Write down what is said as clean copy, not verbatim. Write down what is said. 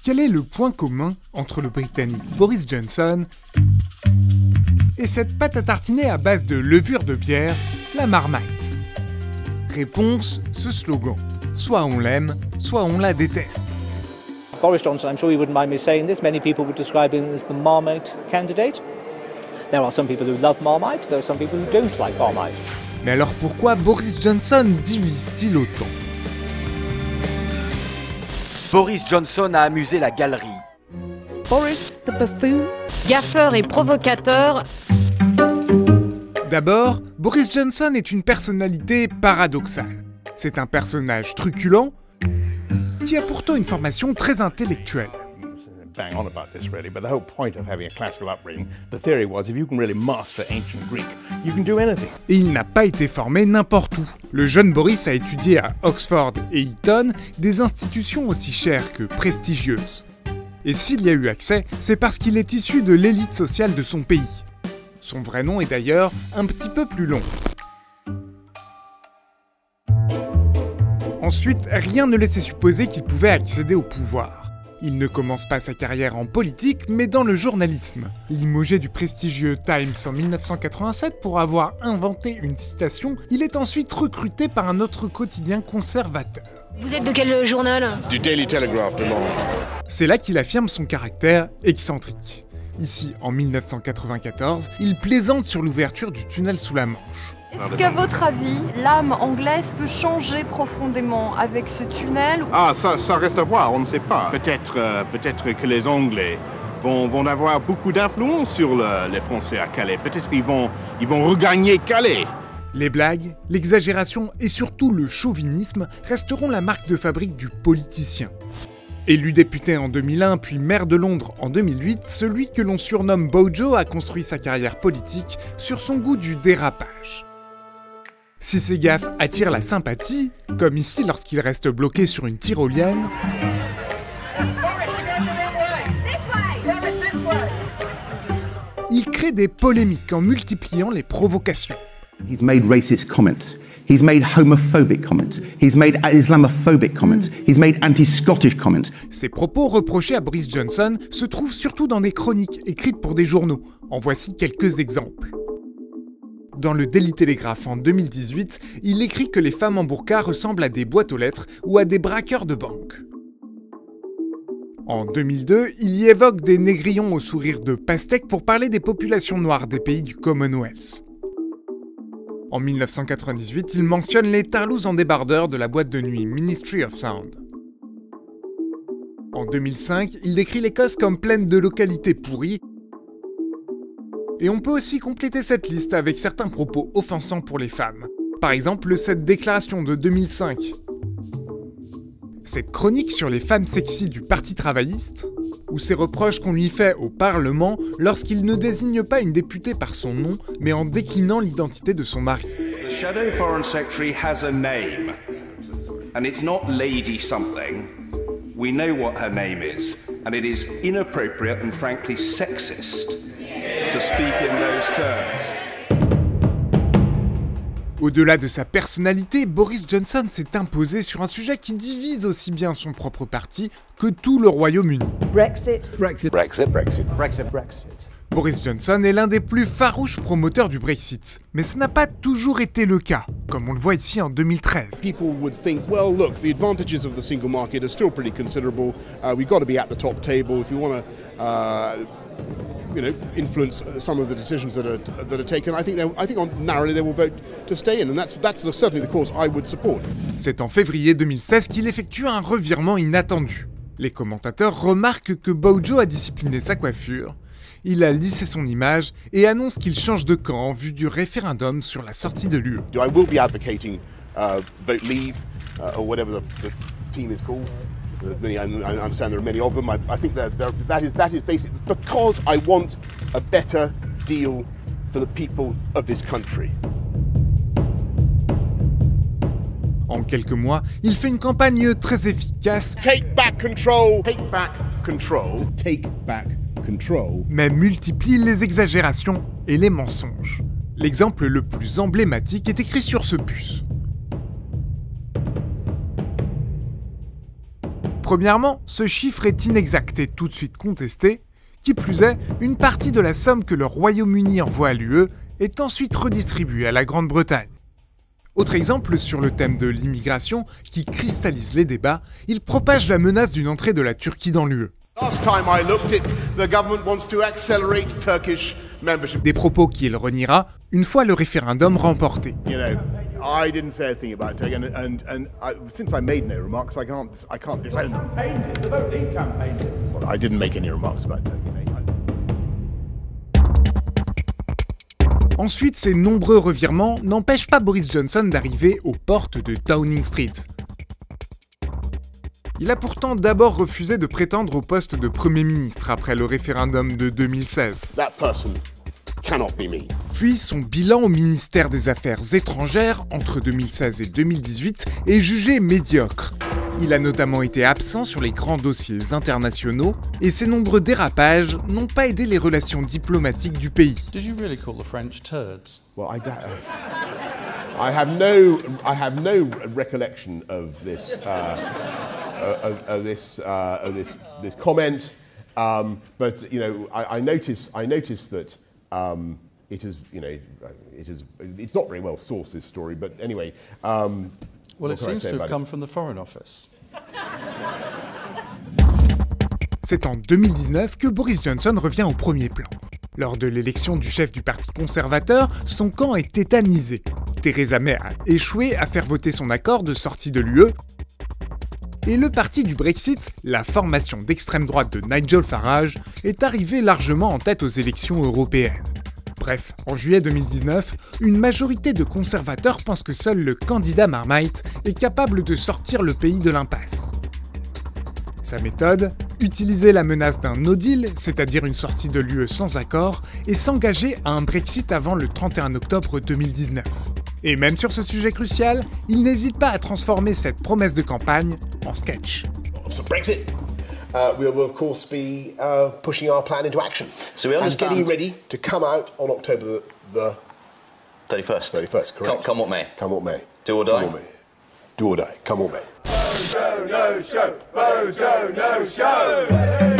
Quel est le point commun entre le Britannique Boris Johnson et cette pâte à tartiner à base de levure de bière, la Marmite? Réponse, ce slogan. Soit on l'aime, soit on la déteste. Boris Johnson, I'm sure you wouldn't mind me saying this, many people would describe him as the Marmite candidate. There are some people who love Marmite, there are some people who don't like Marmite. Mais alors pourquoi Boris Johnson divise-t-il autant? Boris Johnson a amusé la galerie. Boris the buffoon. Gaffeur et provocateur. D'abord, Boris Johnson est une personnalité paradoxale. C'est un personnage truculent qui a pourtant une formation très intellectuelle. Bang on about this really, but the whole point of having a classical upbringing, the theory was if you can really master ancient Greek, you can do anything. Et il n'a pas été formé n'importe où. Le jeune Boris a étudié à Oxford et Eton, des institutions aussi chères que prestigieuses. Et s'il y a eu accès, c'est parce qu'il est issu de l'élite sociale de son pays. Son vrai nom est d'ailleurs un petit peu plus long. Ensuite, rien ne laissait supposer qu'il pouvait accéder au pouvoir. Il ne commence pas sa carrière en politique, mais dans le journalisme. Limogé du prestigieux Times en 1987 pour avoir inventé une citation, il est ensuite recruté par un autre quotidien conservateur. Vous êtes de quel journal? Du Daily Telegraph de Londres. C'est là qu'il affirme son caractère excentrique. Ici, en 1994, il plaisante sur l'ouverture du tunnel sous la Manche. Est-ce qu'à votre avis, l'âme anglaise peut changer profondément avec ce tunnel? Ah, ça reste à voir, on ne sait pas. Peut-être que les Anglais vont avoir beaucoup d'influence sur les Français à Calais. Peut-être qu'ils vont regagner Calais. Les blagues, l'exagération et surtout le chauvinisme resteront la marque de fabrique du politicien. Élu député en 2001 puis maire de Londres en 2008, celui que l'on surnomme Bojo a construit sa carrière politique sur son goût du dérapage. Si ses gaffes attirent la sympathie, comme ici lorsqu'il reste bloqué sur une tyrolienne, il crée des polémiques en multipliant les provocations. He's made racist comments. He's made homophobic comments. He's made Islamophobic comments. He's made anti-Scottish comments. Ces propos reprochés à Boris Johnson se trouvent surtout dans des chroniques écrites pour des journaux. En voici quelques exemples. Dans le Daily Telegraph en 2018, il écrit que les femmes en burqa ressemblent à des boîtes aux lettres ou à des braqueurs de banque. En 2002, il y évoque des négrillons au sourire de pastèque pour parler des populations noires des pays du Commonwealth. En 1998, il mentionne les tarlouse en débardeur de la boîte de nuit Ministry of Sound. En 2005, il décrit l'Écosse comme pleine de localités pourries. Et on peut aussi compléter cette liste avec certains propos offensants pour les femmes. Par exemple, cette déclaration de 2005. Cette chronique sur les femmes sexy du Parti travailliste, ou ces reproches qu'on lui fait au Parlement lorsqu'il ne désigne pas une députée par son nom, mais en déclinant l'identité de son mari. The Shadow Foreign Secretary has a name, and it's not Lady something. We know what her name is, and it is inappropriate and frankly sexist to speak in those terms. Au-delà de sa personnalité, Boris Johnson s'est imposé sur un sujet qui divise aussi bien son propre parti que tout le Royaume-Uni. Brexit. Brexit. Brexit. Brexit. Brexit. Brexit. Boris Johnson est l'un des plus farouches promoteurs du Brexit. Mais ce n'a pas toujours été le cas, comme on le voit ici en 2013. People would think, well, look, the advantages of the single market are still pretty considerable. We've got to be at the top table if you want to influence some of the decisions that are taken. I think narrowly they will vote to stay in, and that's certainly the course I would support. C'est en février 2016 qu'il effectue un revirement inattendu. Les commentateurs remarquent que Bojo a discipliné sa coiffure, il a lissé son image et annonce qu'il change de camp en vue du référendum sur la sortie de l'UE. I will be advocating vote leave or whatever the team is called. I understand there are many of them. I think that is basically because I want a better deal for the people of this country. En quelques mois, il fait une campagne très efficace. Take back control. Take back control. Take back control. Mais multiplie les exagérations et les mensonges. L'exemple le plus emblématique est écrit sur ce puce. Premièrement, ce chiffre est inexact et tout de suite contesté. Qui plus est, une partie de la somme que le Royaume-Uni envoie à l'UE est ensuite redistribuée à la Grande-Bretagne. Autre exemple sur le thème de l'immigration qui cristallise les débats, il propage la menace d'une entrée de la Turquie dans l'UE. Des propos qu'il reniera une fois le référendum remporté. I didn't say a thing about Turkey, and since I made no remarks, I can't disown them. Well, I didn't make any remarks about Turkey. Ensuite, ces nombreux revirements n'empêchent pas Boris Johnson d'arriver aux portes de Downing Street. Il a pourtant d'abord refusé de prétendre au poste de Premier ministre après le référendum de 2016. That person cannot be me. Puis son bilan au ministère des Affaires étrangères entre 2016 et 2018 est jugé médiocre. Il a notamment été absent sur les grands dossiers internationaux et ses nombreux dérapages n'ont pas aidé les relations diplomatiques du pays. Did you really call the French turds? Well, I have no recollection of this this comment, but you know I noticed that. It is, you know, it's not very well sourced, this story, but anyway. Well, it seems to have come from the Foreign Office. C'est en 2019 que Boris Johnson revient au premier plan. Lors de l'élection du chef du Parti conservateur, son camp est tétanisé. Theresa May a échoué à faire voter son accord de sortie de l'UE. Et le parti du Brexit, la formation d'extrême droite de Nigel Farage, est arrivé largement en tête aux élections européennes. Bref, en juillet 2019, une majorité de conservateurs pense que seul le candidat Marmite est capable de sortir le pays de l'impasse. Sa méthode, utiliser la menace d'un no deal, c'est-à-dire une sortie de l'UE sans accord, et s'engager à un Brexit avant le 31 octobre 2019. Et même sur ce sujet crucial, il n'hésite pas à transformer cette promesse de campagne en sketch. So Brexit, we will of course be pushing our plan into action. So we understand. And getting ready to come out on October the 31st. 31st, correct. Come what may. Come what may. Do or die. Come what may. Do or die. Come what may. Bojo, no show. Bojo, no show.